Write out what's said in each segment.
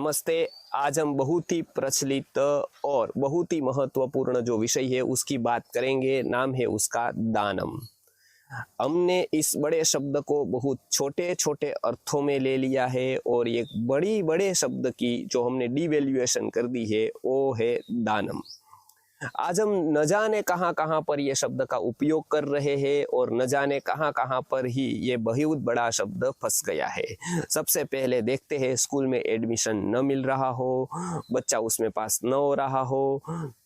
नमस्ते। आज हम बहुत ही प्रचलित और बहुत ही महत्वपूर्ण जो विषय है उसकी बात करेंगे। नाम है उसका दानम। हमने इस बड़े शब्द को बहुत छोटे छोटे अर्थों में ले लिया है और एक बड़े शब्द की जो हमने डिवैल्यूएशन कर दी है वो है दानम। आज हम न जाने कहाँ कहाँ पर ये शब्द का उपयोग कर रहे हैं और न जाने कहाँ कहाँ पर ही ये बहुत बड़ा शब्द फंस गया है। सबसे पहले देखते हैं, स्कूल में एडमिशन न मिल रहा हो, बच्चा उसमें पास न हो रहा हो,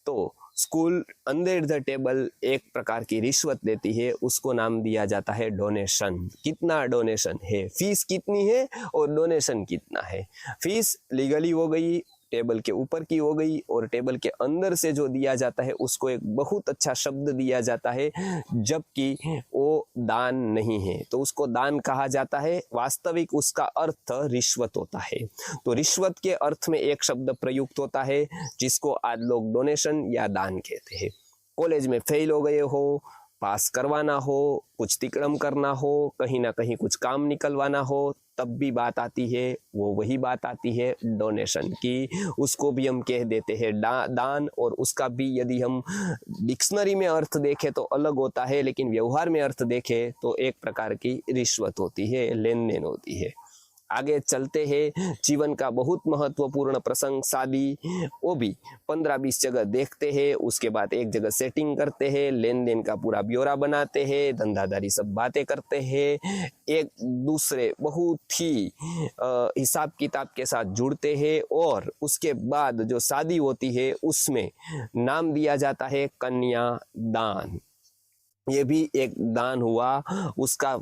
तो स्कूल अंडर द टेबल एक प्रकार की रिश्वत देती है, उसको नाम दिया जाता है डोनेशन। कितना डोनेशन है, फीस कितनी है और डोनेशन कितना है। फीस लीगली हो गई, टेबल के ऊपर की हो गई, और टेबल के अंदर से जो दिया जाता है उसको एक बहुत अच्छा शब्द दिया जाता है, जबकि वो दान नहीं है तो उसको दान कहा जाता है। वास्तविक उसका अर्थ रिश्वत होता है। तो रिश्वत के अर्थ में एक शब्द प्रयुक्त होता है जिसको आज लोग डोनेशन या दान कहते हैं। कॉलेज में फेल हो गए हो, पास करवाना हो, कुछ तिकड़म करना हो, कहीं ना कहीं कुछ काम निकलवाना हो, तब भी बात आती है, वो वही बात आती है डोनेशन की। उसको भी हम कह देते हैं दान, और उसका भी यदि हम डिक्शनरी में अर्थ देखें तो अलग होता है, लेकिन व्यवहार में अर्थ देखें तो एक प्रकार की रिश्वत होती है, लेन देन होती है। आगे चलते हैं, जीवन का बहुत महत्वपूर्ण प्रसंग शादी, वो भी 15-20 जगह देखते हैं, उसके बाद एक जगह सेटिंग करते हैं, लेन देन का पूरा ब्यौरा बनाते हैं, धंधादारी सब बातें करते हैं, एक दूसरे बहुत ही हिसाब किताब के साथ जुड़ते हैं, और उसके बाद जो शादी होती है उसमें नाम दिया जाता है कन्यादान। ये भी एक दान हुआ। उसका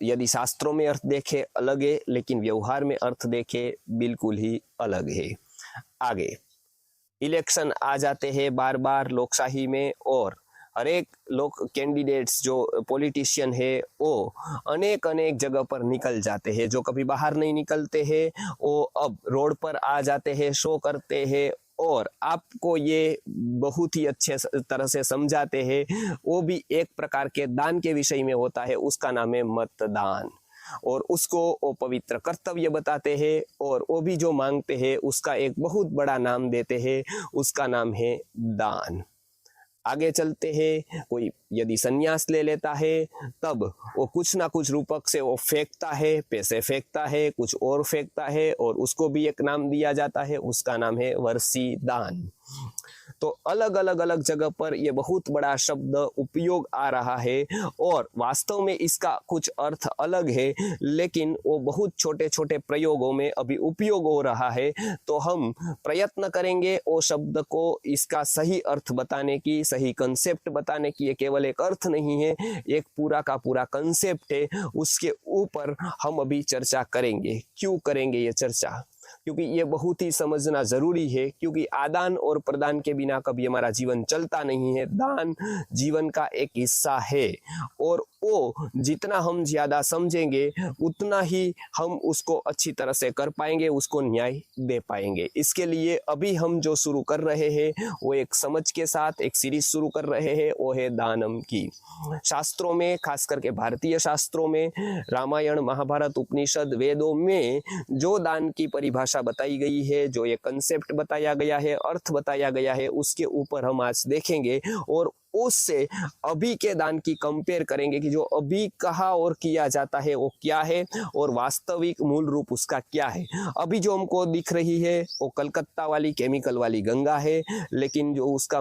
यदि शास्त्रों में अर्थ देखे अलग है, लेकिन व्यवहार में अर्थ देखे बिल्कुल ही अलग है। आगे इलेक्शन आ जाते हैं बार बार लोकशाही में, और हर एक लोग कैंडिडेट्स जो पॉलिटिशियन है वो अनेक जगह पर निकल जाते हैं। जो कभी बाहर नहीं निकलते हैं वो अब रोड पर आ जाते हैं, शो करते हैं, और आपको ये बहुत ही अच्छे तरह से समझाते हैं। वो भी एक प्रकार के दान के विषय में होता है, उसका नाम है मतदान, और उसको वो पवित्र कर्तव्य बताते हैं, और वो भी जो मांगते हैं उसका एक बहुत बड़ा नाम देते हैं, उसका नाम है दान। आगे चलते हैं, कोई यदि संन्यास ले लेता है तब वो कुछ ना कुछ रूपक से वो फेंकता है, पैसे फेंकता है, कुछ और फेंकता है, और उसको भी एक नाम दिया जाता है, उसका नाम है वर्षी दान। तो अलग जगह पर ये बहुत बड़ा शब्द उपयोग आ रहा है, और वास्तव में इसका कुछ अर्थ अलग है, लेकिन वो बहुत छोटे छोटे प्रयोगों में अभी उपयोग हो रहा है। तो हम प्रयत्न करेंगे वो शब्द को, इसका सही अर्थ बताने की, सही कंसेप्ट बताने की। ये केवल एक अर्थ नहीं है, एक पूरा का पूरा कंसेप्ट है। उसके ऊपर हम अभी चर्चा करेंगे। क्यों करेंगे ये चर्चा? क्योंकि ये बहुत ही समझना जरूरी है, क्योंकि आदान और प्रदान के बिना कभी हमारा जीवन चलता नहीं है। दान जीवन का एक हिस्सा है, और वो जितना हम ज्यादा समझेंगे उतना ही हम उसको अच्छी तरह से कर पाएंगे, उसको न्याय दे पाएंगे। इसके लिए अभी हम जो शुरू कर रहे हैं वो एक समझ के साथ एक सीरीज शुरू कर रहे हैं, वो है दानम की। शास्त्रों में, खास करके भारतीय शास्त्रों में, रामायण, महाभारत, उपनिषद, वेदों में जो दान की परिभाषा बताई गई है, जो ये कंसेप्ट बताया गया है, अर्थ बताया गया है, उसके ऊपर हम आज देखेंगे, और उससे अभी के दान की कंपेयर करेंगे कि जो अभी कहा और किया जाता है वो क्या है, और वास्तविक मूल रूप उसका क्या है। अभी जो हमको दिख रही है वो कलकत्ता वाली केमिकल वाली गंगा है, लेकिन जो उसका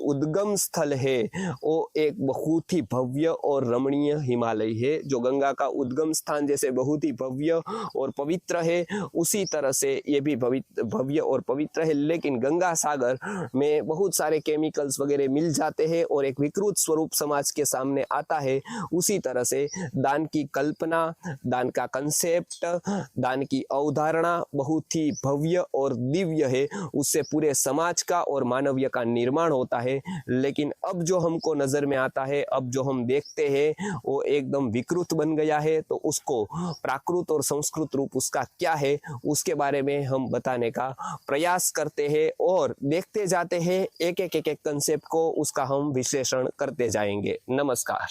उद्गम स्थल है वो एक बहुत ही भव्य और रमणीय हिमालय है। जो गंगा का उद्गम स्थान जैसे बहुत ही भव्य और पवित्र है, उसी तरह से ये भी भव्य और पवित्र है, लेकिन गंगा सागर में बहुत सारे केमिकल्स वगैरह मिल जाते हैं और एक विकृत स्वरूप समाज के सामने आता है। उसी तरह से दान की कल्पना, दान का कंसेप्ट, दान की अवधारणा बहुत ही भव्य और दिव्य है। उससे पूरे समाज का और मानवीय का निर्माण होता है, लेकिन अब जो हमको नजर में आता है, अब जो हम देखते हैं वो एकदम विकृत बन गया है। तो उसको प्राकृत और संस्कृत रूप उसका क्या है, उसके बारे में हम बताने का प्रयास करते हैं, और देखते जाते हैं एक कंसेप्ट को, उसका हम विश्लेषण करते जाएंगे। नमस्कार।